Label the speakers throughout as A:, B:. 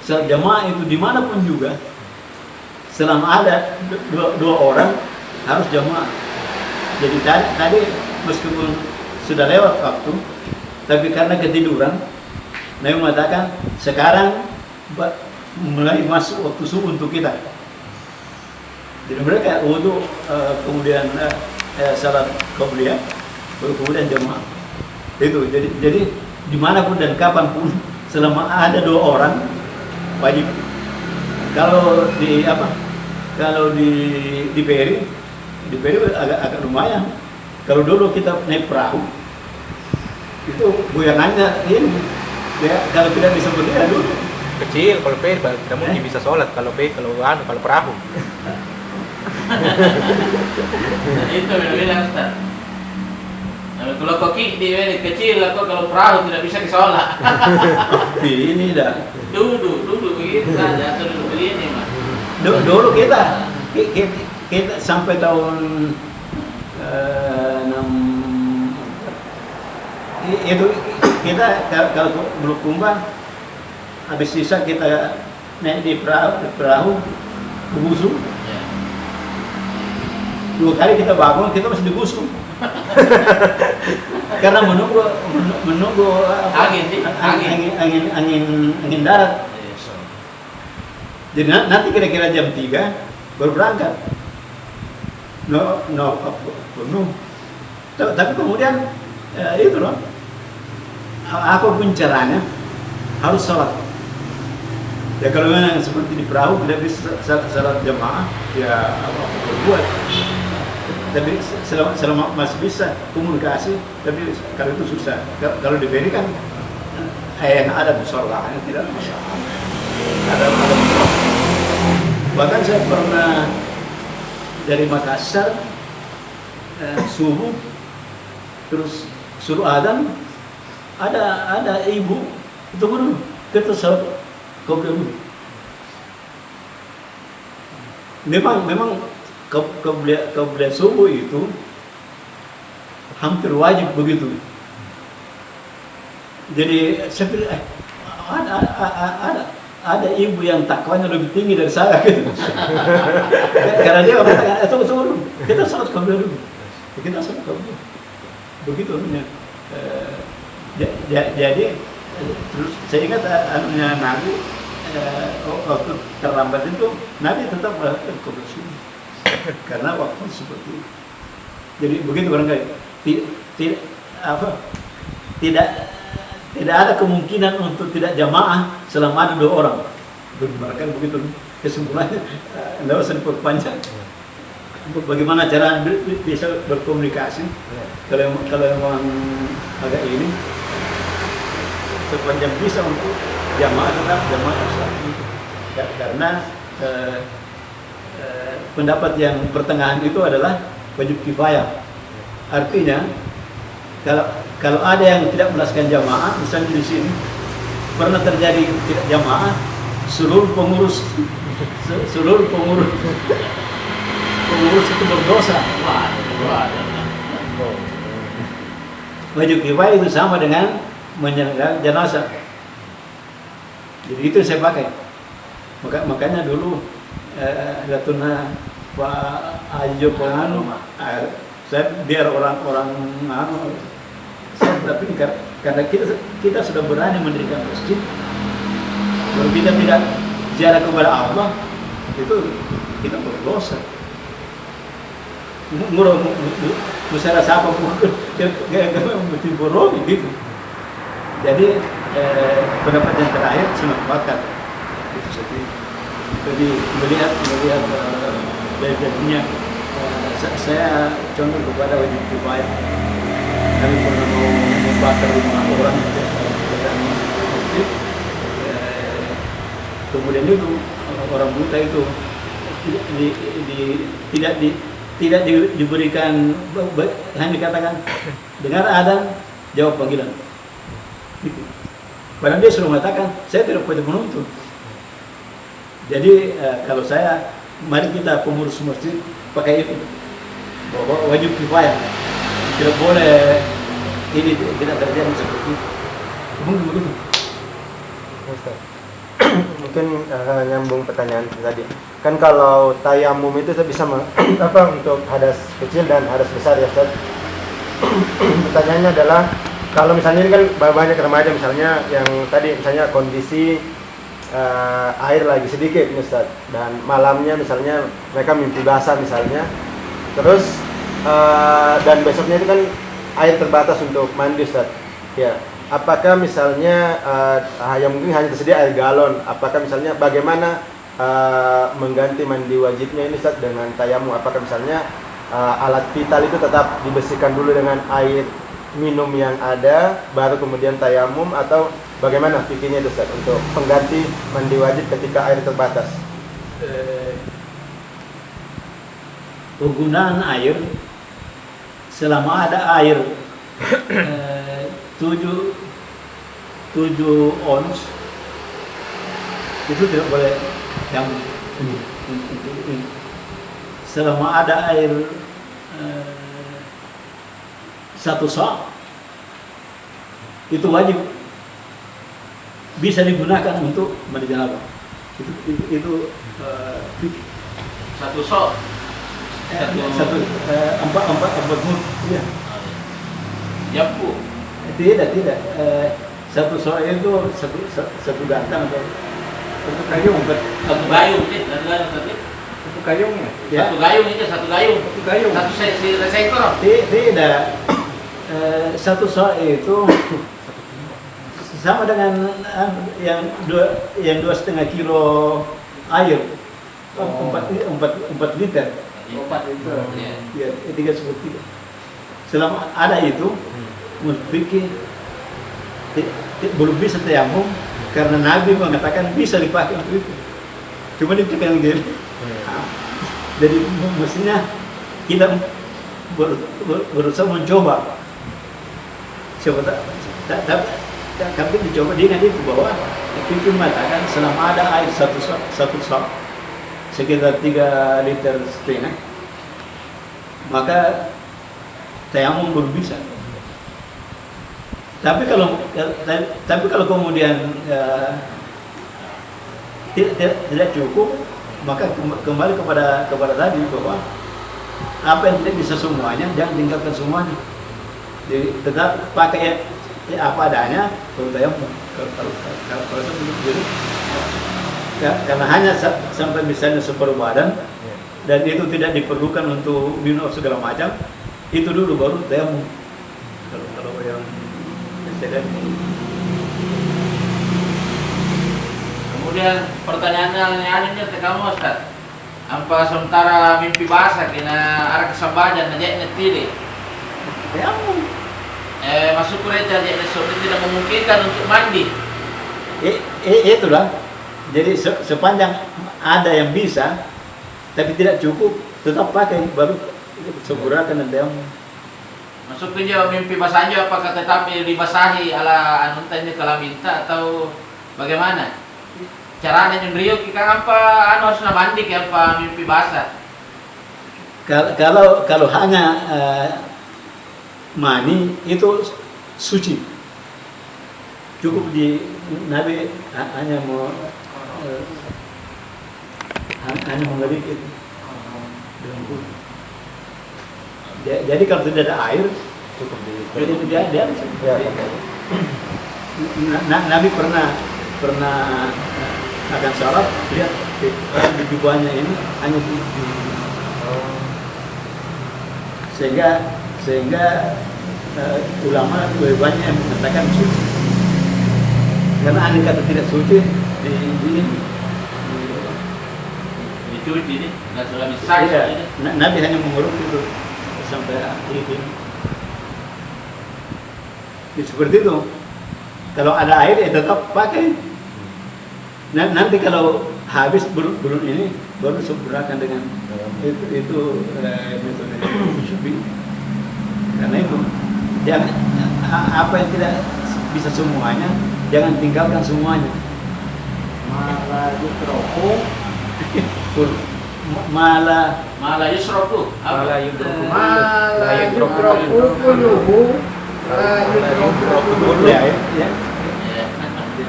A: Salat jamaah itu dimanapun juga, selama ada dua orang harus jamaah. Jadi tadi meskipun sudah lewat waktu, tapi karena ketiduran, Nabi mengatakan sekarang mulai masuk waktu subuh untuk kita. Jadi mereka wudhu, kemudian salat qabliyah, baru kemudian jamaah. Itu jadi dimanapun dan kapanpun selama ada dua orang wajib. Kalau di Peri agak lumayan. Kalau dulu kita naik perahu itu goyangannya ini ya, kalau tidak bisa berdiri dulu
B: kecil. Kalau peri tidak mungkin bisa sholat kalau perahu.
C: Itu bilang Ustaz. Kalau koki di kecil atau kalau perahu tidak bisa sholat.
A: ini dah
C: Duduk begitu saja atau duduk begini mas.
A: dulu kita sampai tahun 6 itu kita kalau belum kumbang habis sisa kita naik di perahu digusung. Dua kali kita bangun kita masih digusung. Karena menunggu angin darat. Jadi nanti kira-kira jam 3 baru berangkat. Penuh. Tapi kemudian itu loh. Apapun caranya harus sholat. Ya kalau memang seperti di perahu tidak bisa sholat jamaah, ya apa berbuat. Tapi selama masih bisa komunikasi, tapi kalau itu susah. Kalau di Beri kan ada musolahnya, tidak masalah. Ada musolah. Bahkan saya pernah dari Makassar subuh terus suruh adzan, ada ibu itu dulu kita sholat qabliyah dulu. Memang qabliyah subuh itu hampir wajib begitu. Jadi saya pikir ada ibu yang takwanya lebih tinggi dari saya gitu. Karena dia mengatakan itu dulu kita sholat qabliyah dulu. Kita sholat qabliyah. Begitu ya. Jadi terus saya ingat Nabi waktu terlambat itu Nabi tetap melakukan qabliyah subuh karena waktu seperti itu. Jadi begitu barangkali tidak ada kemungkinan untuk tidak jamaah selama ada dua orang. Barangkali begitu kesimpulannya. Tidak usah diperpanjang. Bagaimana cara bisa berkomunikasi? Kalau memang agak ini sepanjang bisa untuk jamaah tetap jamaah karena pendapat yang pertengahan itu adalah wajib kifayah. Artinya kalau ada yang tidak melaksanakan jamaah, misalnya di sini pernah terjadi tidak jamaah, seluruh pengurus itu berdosa. Wajib kifayah itu sama dengan menyelenggarakan jenazah. Jadi itu saya pakai. Makanya dulu Datuna Pak Ajo Penganu, saya biar orang-orang tapi karena kita sudah berani mendirikan masjid, kalau kita tidak ziarah kepada Allah, itu kita berdosa. Musara siapa pun betul boromi gitu. Jadi pendapat yang terakhir sangat sepakat. Itu jadi melihat jadinya saya condong kepada wajib kifayah. Kami pernah mau membakar rumah orang dan masjid. Kemudian itu orang buta itu tidak diberikan, hanya dikatakan dengar adzan jawab panggilan. Padahal dia sudah mengatakan saya tidak boleh menuntut. Jadi kalau saya, mari kita pengurus masjid pakai itu bahwa wajib kifayah, tidak boleh ini tidak terjadi seperti itu. Mungkin begitu.
D: mungkin nyambung pertanyaan tadi. Kan kalau tayamum itu bisa untuk hadas kecil dan hadas besar ya Ustaz. Pertanyaannya adalah kalau misalnya ini kan banyak remaja misalnya yang tadi misalnya kondisi air lagi sedikit nih Ustaz, dan malamnya misalnya mereka mimpi basah misalnya, terus dan besoknya itu kan air terbatas untuk mandi Ustaz. Ya, apakah misalnya yang mungkin hanya tersedia air galon, apakah misalnya bagaimana mengganti mandi wajibnya ini Ustaz dengan tayamum? Apakah misalnya alat vital itu tetap dibersihkan dulu dengan air minum yang ada baru kemudian tayamum, atau bagaimana fikirnya itu Ustaz untuk pengganti mandi wajib ketika air terbatas?
A: Penggunaan air selama ada air 7 ons itu tidak boleh yang selama ada air 1 sa itu wajib bisa digunakan untuk mandi janabah. Itu
C: 1 sok.
A: Empat mut. Iya.
C: Jampu.
A: Tidak. 1 sa itu satu gantang atau
B: Untuk gayung.
C: Satu gayung ini,
B: Untuk gayungnya.
A: ya.
C: Satu gayung ini, satu gayung.
B: Untuk gayung.
C: Satu sektor.
A: Tidak. 1 sa itu sama dengan yang 2,5 kilo air, 4 liter.
C: 4 liter.
A: Ya, 3/3. Selama ada itu, mesti belum bisa tayamum karena Nabi mengatakan bisa dipakai untuk itu. Cuma itu yang dia. Jadi mestinya kita berusaha mencoba. Tapi dicoba dengan itu bahwa itu mengatakan selama ada air 1 sa sekitar 3,5 liter, maka tayamum belum bisa. Tapi kalau kemudian tidak cukup, maka kembali kepada tadi bahwa apa yang tidak bisa semuanya jangan tinggalkan semuanya. Jadi tetap pakai apa adanya kalau tayamum. Kalau jadi karena hanya sampai misalnya separuh badan dan itu tidak diperlukan untuk minum segala macam, itu dulu baru tayamum. Kalau yang misalkan.
C: Kemudian pertanyaannya ke kamu Ustaz. Apa sementara mimpi basah kena arah kesambajan najak netili?
A: Tayamum.
C: Masuk gereja jadi tidak memungkinkan untuk mandi.
A: Itulah. Jadi sepanjang ada yang bisa, tapi tidak cukup, tetap pakai baru segurakan dan tayamum.
C: Masuk kerja mimpi basahnya apakah tetap dibasahi ala anuntanya kalau minta atau bagaimana? Caranya nyendrio kita apa harus mandi ke apa mimpi basah?
A: Kalau hanya mani itu suci, cukup di Nabi hanya mengerik itu. Jadi kalau tidak ada air cukup dia bisa. Nabi pernah akan sholat, lihat di jubahnya ini hanya sehingga ulama lebih banyak yang mengatakan suci. Karena andai kata tidak suci
C: dicuci ini nggak sudah bisa.
A: Iya, Nabi hanya menguruk itu sampai ini. Seperti itu. Kalau ada air ya tetap pakai. Nanti kalau habis belum ini baru sempurnakan dengan itu metode Syafi'i. Karena itu jangan apa yang tidak bisa semuanya jangan tinggalkan semuanya.
C: Malah yusroku
A: Malah
C: yusroku
B: Malah yudroku.
E: Malah yudroku kuluhu.
A: ya.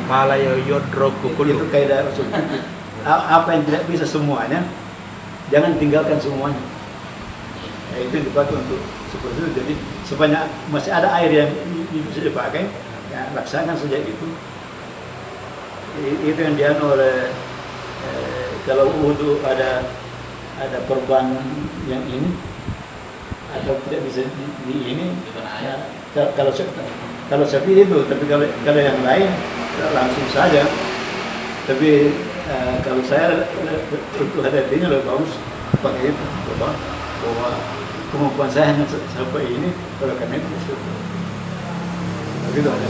B: Malaya yodroku
A: Itu
B: kullu.
A: kaidah usul fikih. Apa yang tidak bisa semuanya, jangan tinggalkan semuanya. Ya, itu yang dipakai untuk seperti itu. Jadi supaya masih ada air yang bisa dipakai, ya laksanakan saja itu. Itu yang dianu oleh kalau wudhu ada korban yang ini atau tidak bisa di ini. Ya, kalau seperti itu, tapi kalau yang lain langsung saja. Tapi kalau saya untuk hadapinya lebih bagus pakai itu, bahwa kemampuan saya hanya sampai ini, kalau karena itu begitu ada.